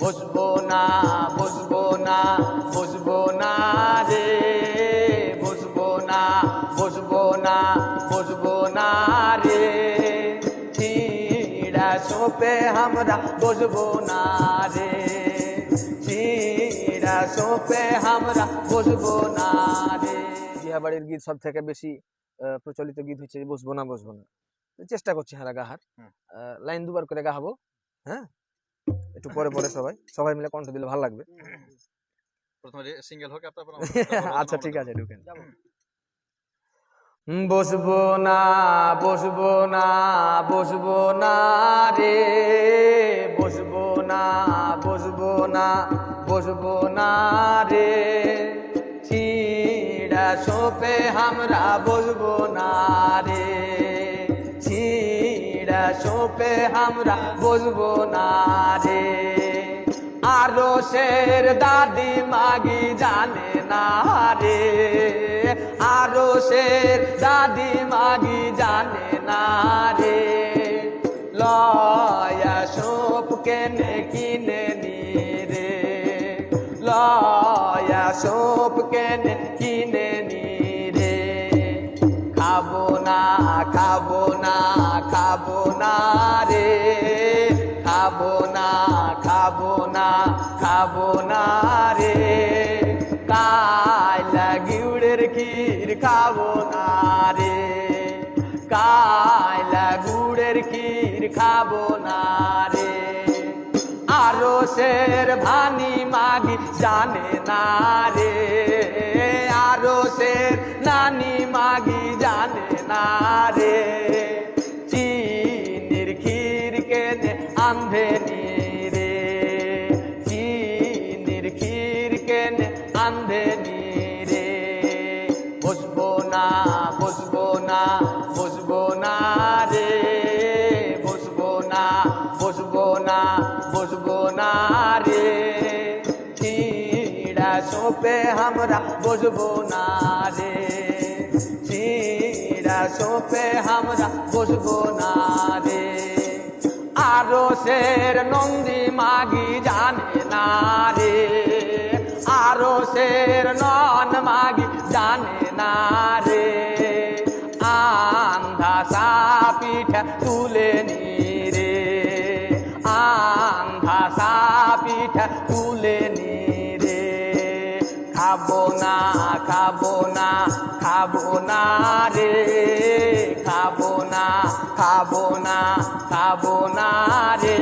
বসবো না বসবো না বসবো না রে, বসবো না বসবো না বসবো না রে, চিড়া সোপে আমরা বসবো না রে, চিড়া সোপে আমরা বসবো না রে। বিয়া বাড়ির গীত সব থেকে বেশি প্রচলিত গীত হচ্ছে বসবো না বসবো না। চেষ্টা করছি হারা গাহার, লাইন দুবার করে গাহাবো। হ্যাঁ, একটু পরে পরে সবাই মিলে কণ্ঠ দিলে ভালো লাগবে। প্রথমে সিঙ্গেল হোক তারপর আচ্ছা ঠিক আছে, ঢুকেন। বসবো না বসবো না বসবো না রে, বসবো না বসবো না বসবো না রে, চিড়া সোপে আমরা বসবো না রে, চিড়া সোপে আমরা বসবো না রে। আরো শের দাদি মাগি জানে না রে, আরো শের দাদি মাগি জানে না রে, লয়া সোপ কেনে কিনে নি রে, লয়া সোপ কেনে কিনে নি রে, খাবো না খাবো না খাবো না রে, খাবো না খাবো না খাবো না রে, কায়লা গুড়ের ক্ষীর খাবো না রে, কায়লা গুড়ের ক্ষীর খাবো না রে। আরো শের ভানি মাগি জানে না রে, আরো শের নানি মাগি জানে না রে, চিনির ক্ষীর কেনে আন্ধে নি রে, চিনির ক্ষীর কেনে আন্ধে নি রে, বসবো না বসবো না বসবো না রে, বসবো না বসবো না বসবো না রে, চিড়া সোপে আমরা বসবো না রে, চিড়া সোপে আমরা বসবো না রে। আরো শের নন্দী মাগি জানে না রে, আরো শের নন মাগি জানে না রে, আন্ধা সাপিঠা তুলে নি রে, আন্ধা সাপিঠা তুলে নি রে, খাবো না খাবো না খাবো না রে, খাবো না খাবো না খাবো না রে।